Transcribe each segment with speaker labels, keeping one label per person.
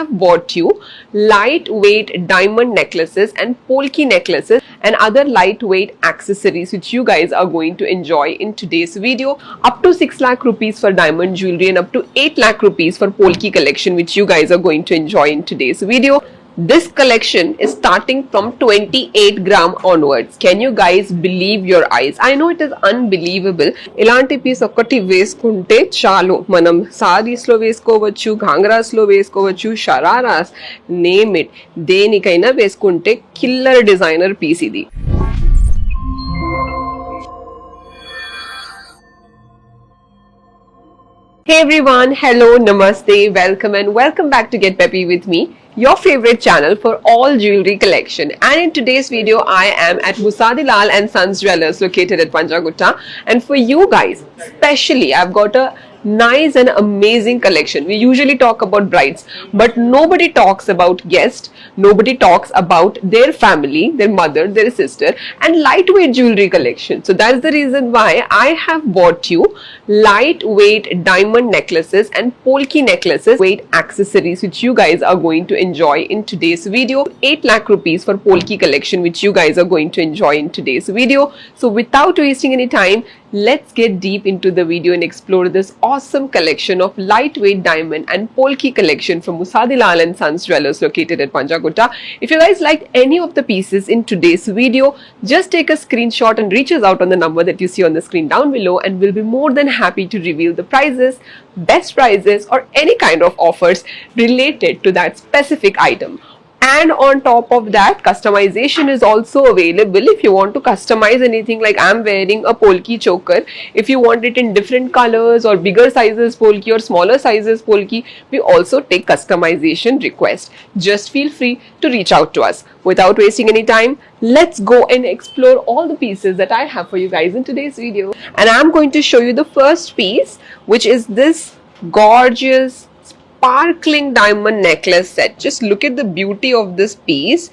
Speaker 1: have bought you lightweight diamond necklaces and polki necklaces and other lightweight accessories which you guys are going to enjoy in today's video. Up to 6 lakh rupees for diamond jewelry and up to 8 lakh rupees for polki collection which you guys are going to enjoy in today's video. This collection is starting from 28 gram onwards. Can you guys believe your eyes? I know it is unbelievable. ఇలాంటి piece ఒక్కటి వేసుకుంటే చాలు. మనం సారీస్ లో వేసుకోవచ్చు, ఘాంగ్రాస్ లో వేసుకోవచ్చు, shararas, name it, దేనికైనా వేసుకుంటే కిల్లర్ డిజైనర్ పీస్ ఇది. Hey everyone, hello, namaste, welcome and welcome back to Get Peppy with me, your favorite channel for all jewelry collection. And in today's video, I am at Musadilal and Sons Jewellers located at Panjagutta. And for you guys, especially, I've got a nice and amazing collection. We usually talk about brides, but nobody talks about guests, nobody talks about their family, their mother, their sister, and lightweight jewelry collection. So that's the reason why I have bought you lightweight diamond necklaces and polki necklaces, weight accessories which you guys are going to enjoy in today's video. 8 lakh rupees for polki collection which you guys are going to enjoy in today's video. So without wasting any time, let's get deep into the video and explore this awesome collection of lightweight diamond and polki collection from Musadilal and Sons Jewellers located at Panjagutta. If you guys liked any of the pieces in today's video, just take a screenshot and reach us out on the number that you see on the screen down below, and we'll be more than happy to reveal the prices, best prices, or any kind of offers related to that specific item. And on top of that, customization is also available. If you want to customize anything, like I'm wearing a polki choker, if you want it in different colors or bigger sizes polki or smaller sizes polki, we also take customization requests. Just feel free to reach out to us. Without wasting any time, let's go and explore all the pieces that I have for you guys in today's video. And I'm going to show you the first piece, which is this gorgeous sparkling diamond necklace set. Just look at the beauty of this piece.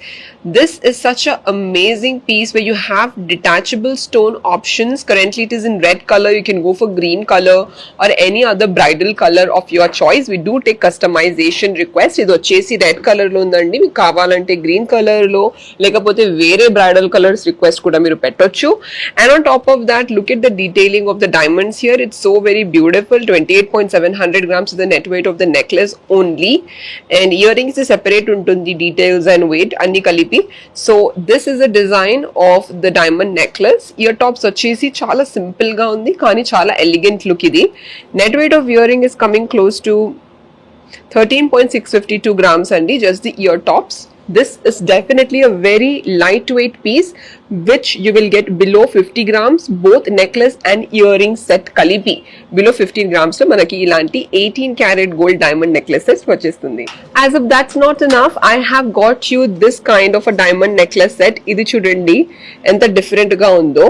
Speaker 1: This is such an amazing piece where you have detachable stone options. Currently it is in red color. You can go for green color or any other bridal color of your choice. We do take customization requests. Ido chesi red color lo undandi, meeku kavalante green color lo lekapothe vere bridal colors request kuda meeru pettochu. And on top of that, look at the detailing of the diamonds here. It's so very beautiful. 28.700 grams is the net weight of the necklace only, and earrings is separate untundi, details and weight anni kalipi. So this is a design of the diamond necklace. Ear tops vachesi chala simple ga undi kani chala elegant look idi. Net weight of earring is coming close to 13.652 grams andi, just the ear tops. This is definitely a very lightweight piece which you will get below 50 grams, both necklace and earring set kalipi. Below 15 grams lo manaki ilanti 18 karat gold diamond necklaces vachestundi. As if that's not enough, I have got you this kind of a diamond necklace set. Idi chudandi enta different ga undo.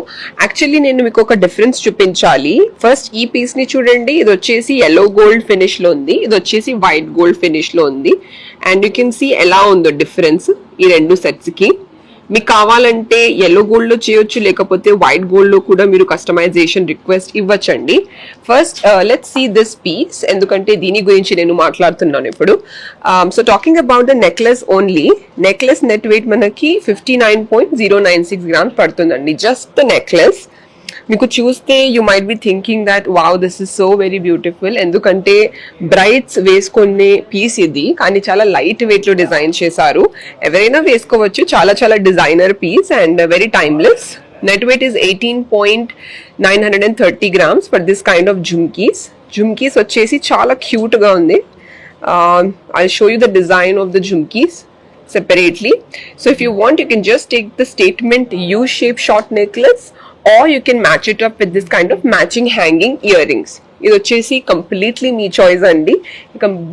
Speaker 1: Actually nenu meeku oka difference chupinchali. First ee piece ni chudandi, ido vachesi yellow gold finish lo undi, ido vachesi white gold finish lo undi. And you can see ఎలా ఉందో difference ఈ రెండు sets కి. మీకు కావాలంటే yellow gold లో చేయొచ్చు, లేకపోతే white gold లో కూడా మీరు కస్టమైజేషన్ రిక్వెస్ట్ ఇవ్వచ్చండి. First let's see this piece, ఎందుకంటే దీని గురించి నేను మాట్లాడుతున్నాను ఇప్పుడు. So talking about the necklace only, necklace net weight మనకి 59.096 గ్రామ్స్ పడుతుందండి, జస్ట్ ద నెక్లెస్. మీకు చూస్తే you might be thinking that wow this is so very beautiful, ఎందుకంటే బ్రైడ్స్ వేసుకునే పీస్ ఇది, కానీ చాలా లైట్ వెయిట్ లో డిజైన్ చేశారు. ఎవరైనా వేసుకోవచ్చు, చాలా చాలా designer piece and very timeless. Net weight is 18.930 grams for this kind of jhumkis. Jhumkis వచ్చేసి చాలా క్యూట్ గా ఉంది. I'll show you the design of the jhumkis separately. So if you want, you can just take the statement U-shaped short necklace, or you can match it up with this kind of matching hanging earrings. ఇది వచ్చేసి completely మీ choice अंडी,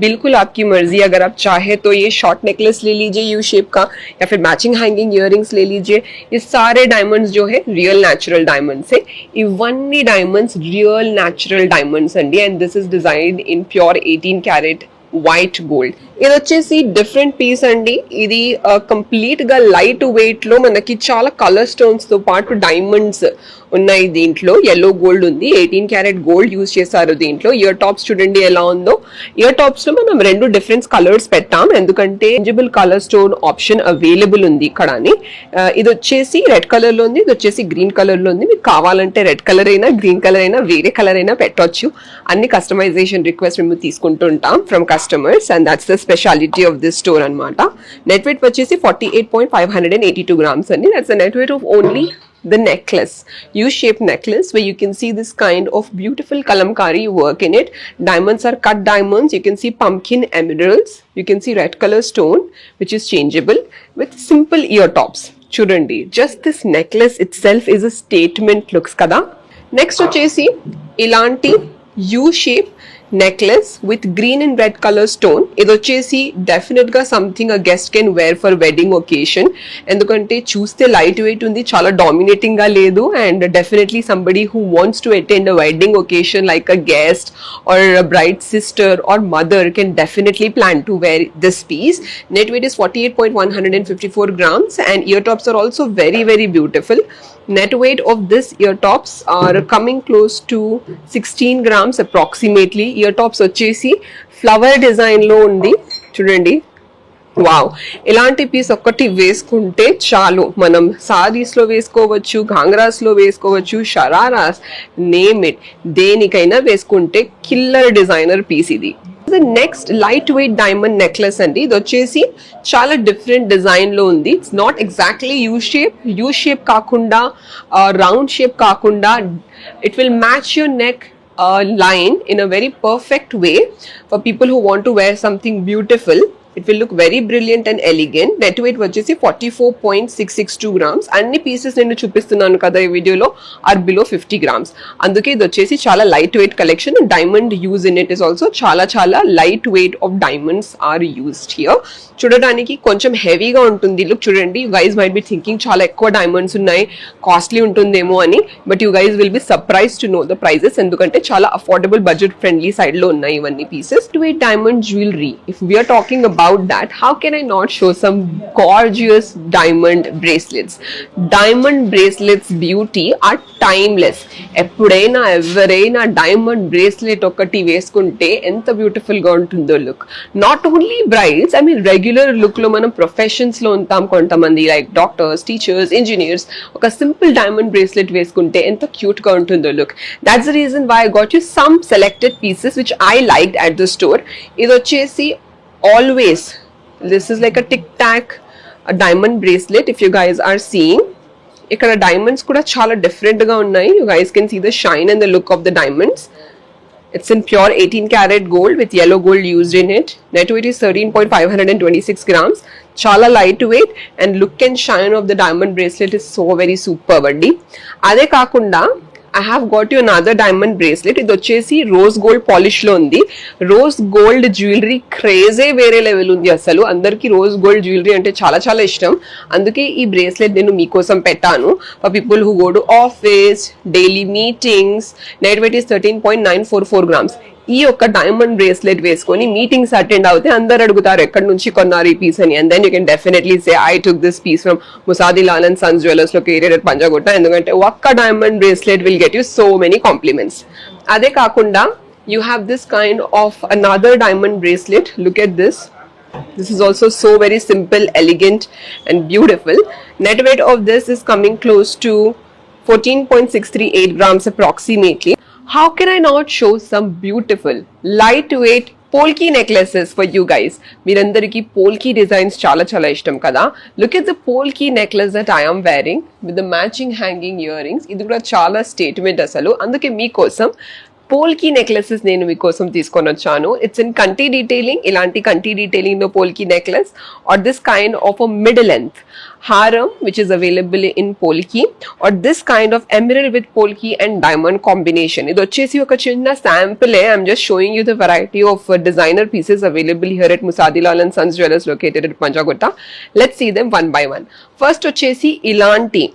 Speaker 1: बिल्कुल आपकी मर्जी. अगर आप चाहे तो ये शॉर्ट नेकलेस ले लीजिए यू शेप का, या फिर मैचिंग हैंगिंग इयरिंग्स ले लीजिए. ये सारे डायमंड्स जो है रियल नेचुरल डायमंड्स है. इवన్నీ डायमंड्स रियल नेचुरल डायमंड्स अंडी, and this is designed in pure 18 carat white gold. ఇది వచ్చేసి డిఫరెంట్ పీస్ అండి. ఇది కంప్లీట్ గా లైట్ వెయిట్ లో మనకి చాలా కలర్ స్టోన్స్ తో పాటు డైమండ్స్ ఉన్నాయి. దీంట్లో ఎల్లో గోల్డ్ ఉంది, 18 క్యారెట్ గోల్డ్ యూజ్ చేశారు దీంట్లో. ఇయర్ టాప్స్ చూడండి ఎలా ఉందో. ఇయర్ టాప్స్ లో మనం 2 డిఫరెంట్ కలర్స్ పెట్టాం, ఎందుకంటే eligible colour stone option available ఉంది ఇక్కడ అని. ఇది వచ్చేసి రెడ్ కలర్ లో ఉంది, ఇది వచ్చేసి గ్రీన్ కలర్ లో ఉంది. మీకు కావాలంటే రెడ్ కలర్ అయినా గ్రీన్ కలర్ అయినా వేరే కలర్ అయినా పెట్టొచ్చు. అన్ని కస్టమైజేషన్ రిక్వెస్ట్ మేము తీసుకుంటుంటాం from customers, and that's the speciality of this store అనమాట. నెట్ వెయిట్ వచ్చేసి 48.582 grams అండి. That's the net weight of only the necklace, U-shaped necklace, where you can see this kind of beautiful kalamkari work in it. Diamonds are cut diamonds. You can see pumpkin emeralds. You can see red color stone, which is changeable, with simple ear tops. Chudandi, just this necklace itself is a statement looks kada. Next vachesi ilanti U-shape necklace with green and red color stone. ఇది వచ్చేసి definite గా something a guest can wear for wedding occasion. ఎందుకంటే చూస్తే light weight ఉంది, చాలా dominating గా లేదు. And definitely somebody who wants to attend a wedding occasion like a guest or a bride sister or mother can definitely plan to wear this piece. Net weight is 48.154 grams and ear tops are also very very beautiful. Net weight of this ear tops are coming close to 16 grams approximately. Ear tops వచ్చేసి flower design లో ఉంది చూడండి. Wow, ఇలాంటి piece ఒక్కటి వేసుకుంటే చాలు. మనం సారీస్ లో వేసుకోవచ్చు, ఘాంగ్రాస్ లో వేసుకోవచ్చు, షరారాస్, నేమ్ ఇట్, దేనికైనా వేసుకుంటే కిల్లర్ డిజైనర్ పీస్ ఇది. The next lightweight diamond necklace అండి. ఇది వచ్చేసి చాలా డిఫరెంట్ డిజైన్ లో ఉంది. It's not exactly U shape కాకుండా రౌండ్ షేప్ కాకుండా it will match your neck line in a very perfect way for people who want to wear something beautiful. It will look very brilliant and elegant. Net weight వచ్చేసి 44.662 grams. అన్ని pieces నేను చూపిస్తున్నాను కదా ఈ వీడియోలో are below 50 grams. అందుకే ఇది వచ్చేసి చాలా light weight collection. Diamond use in it is also చాలా చాలా light weight of diamonds are used here. చూడడానికి కొంచెం హెవీగా ఉంటుంది లుక్. చూడండి, you guys might be thinking చాలా ఎక్కువ డైమండ్స్ ఉన్నాయి, కాస్ట్లీ ఉంటుందేమో అని. But you guys will be surprise to know the prices, ఎందుకంటే చాలా అఫోర్డబుల్ బడ్జెట్ ఫ్రెండ్లీ సైడ్ లో ఉన్నాయి ఇవన్నీ pieces. To weight diamond jewellery, if we are talking about that, how can I not show some gorgeous diamond bracelets? Diamond bracelets beauty are timeless. ఎప్పుడైనా ఎవరైనా diamond bracelet ఒకటి వేసుకుంటే ఎంత బ్యూటిఫుల్ గా ఉంటుందో look. Not only brides, I mean regular look లో మనం professions లో ఉంటాం కొంతమంది, లైక్ డాక్టర్స్, టీచర్స్, ఇంజనీర్స్. ఒక సింపుల్ డైమండ్ బ్రేస్లెట్ వేసుకుంటే ఎంత క్యూట్ గా ఉంటుందో look. That's the reason why I got you some selected pieces which I liked at the store. ఇది వచ్చేసి always, this is like a tic tac a diamond bracelet. If you guys are seeing, ikkada diamonds kuda chala different ga unnayi. You guys can see the shine and the look of the diamonds. It's in pure 18 karat gold with yellow gold used in it. Net weight is 13.526 grams. Chala lightweight, and look and shine of the diamond bracelet is so very superb andi. Ade kaakunda I have got you another diamond bracelet. ఇది వచ్చేసి rose gold polish లో ఉంది. Rose gold jewellery క్రేజే వేరే level ఉంది అసలు. అందరికి rose gold jewellery అంటే చాలా చాలా ఇష్టం. అందుకే ఈ బ్రేస్లెట్ నేను మీకోసం పెట్టాను. For people who go to office, daily meetings. Net weight is 13.944 grams. ఈ యొక్క డైమండ్ బ్రేస్లెట్ వేసుకొని మీటింగ్స్ అటెండ్ అవుతే అందరు అడుగుతారు ఎక్కడి నుంచి కొన్నారు ఈ పీస్ అని. And then you can definitely say I took this piece from Musaddi Lal and sons jewellers located at Panjagutta. ఎందుకంటే ఒక్క diamond bracelet will get you so many compliments. అదే కాకుండా you have this kind of another diamond bracelet. Look at this. This is also so very simple, elegant and beautiful. Net weight of this is coming close to 14.638 grams approximately. How can I not show some beautiful lightweight polki necklaces for you guys? Meerandariki polki designs chala chala ishtam kada. Look at the polki necklace that I am wearing with the matching hanging earrings. Idi kuda chala statement asalu. Anduke mee kosam polki necklaces నేను మీకోసం తీసుకొని వచ్చాను. It's in kanthi detailing. ఇలాంటి kanthi detailing లో polki necklace or this kind of a mid length హారం which is available in polki or this kind of emerald with polki and diamond combination. ఇది వచ్చేసి ఒక చిన్న శాంపులే. I'm just showing you the variety of designer pieces available here at Musaddilal and sons jewellers located at Panjagutta. Let's see them one by one. First వచ్చేసి ఇలాంటి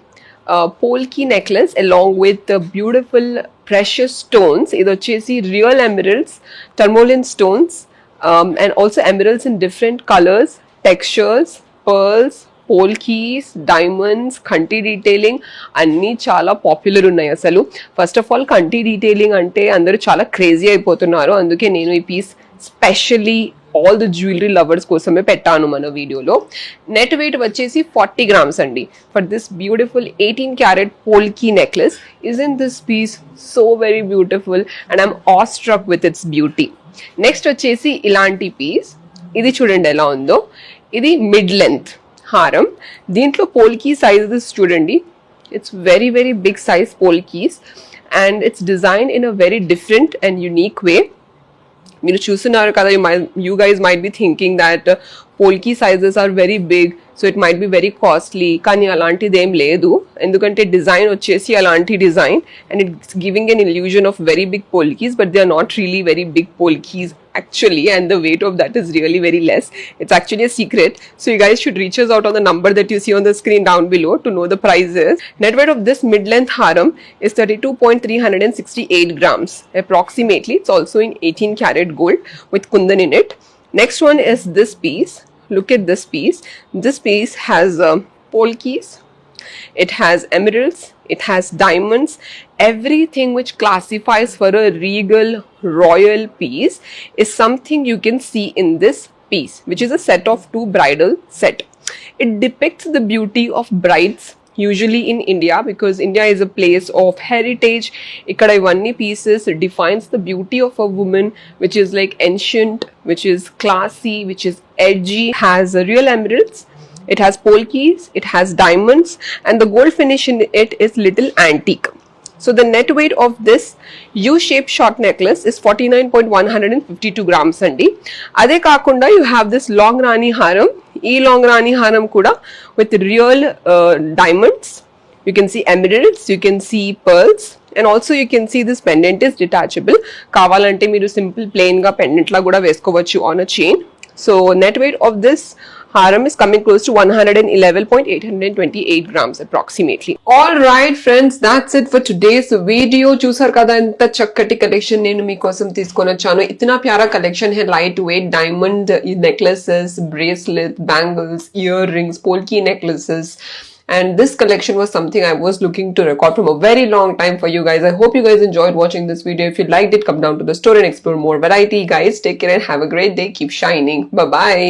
Speaker 1: polki necklace along with the beautiful precious stones. ఇది వచ్చేసి real emeralds, tourmaline stones and also emeralds in different colors, textures, pearls, polkis, diamonds, kanthi detailing అన్నీ చాలా popular ఉన్నాయి అసలు. First of all kanthi detailing అంటే అందరూ చాలా క్రేజీ అయిపోతున్నారు. అందుకే నేను ఈ piece specially all the jewellery lovers కోసమే పెట్టాను మన వీడియోలో. నెట్ వెయిట్ వచ్చేసి 40 grams అండి for this beautiful 18 carat polki necklace. Isn't this piece so very beautiful and I'm all struck with its beauty. Next వచ్చేసి ఇలాంటి పీస్, ఇది చూడండి ఎలా ఉందో. ఇది మిడ్ లెంత్ హారం, దీంట్లో పోల్కీ సైజెస్ చూడండి. It's very very big size polkis and it's design in a very different and unique way. మీరు చూస్తున్నారు కదా, you guys might be thinking that polki sizes are very big, so it might be very costly. కానీ అలాంటిది ఏం లేదు, ఎందుకంటే design వచ్చేసి అలాంటి design and it's giving an illusion of very big polkis, but they are not really very big polkis actually, and the weight of that is really very less. It's actually a secret, so you guys should reach us out on the number that you see on the screen down below to know the prices. Net weight of this mid-length haram is 32.368 grams approximately. It's also in 18 karat gold with kundan in it. Next one is this piece. Look at this piece. This piece has polkis, it has emeralds, it has diamonds, everything which classifies for a regal royal piece is something you can see in this piece, which is a set of 2 bridal set. It depicts the beauty of brides usually in India, because India is a place of heritage. Ikkada ivanni pieces defines the beauty of a woman, which is like ancient, which is classy, which is edgy, has real emeralds, it has polkis, it has diamonds, and the gold finish in it is little antique. So the net weight of this U-shaped short necklace is 49.152 grams andi. Ade kaakunda you have this long rani haram. Ee long rani haram kuda with real diamonds. You can see emeralds, you can see pearls, and also you can see this pendant is detachable. Kavalante meeru simple plain ga pendant la kuda veskovachu on a chain. So net weight of this haram is coming close to 111.828 grams approximately. All right friends, that's it for today's video. Chusar kada enta chakkati collection nenu meekosam teeskoni vachanu. Itna pyara collection hai, light weight diamond necklaces, bracelets, bangles, earrings, polki necklaces. And this collection was something I was looking to record from a very long time for you guys. I hope you guys enjoyed watching this video. If you liked it, come down to the store and explore more variety. Guys, take care and have a great day. Keep shining. Bye bye.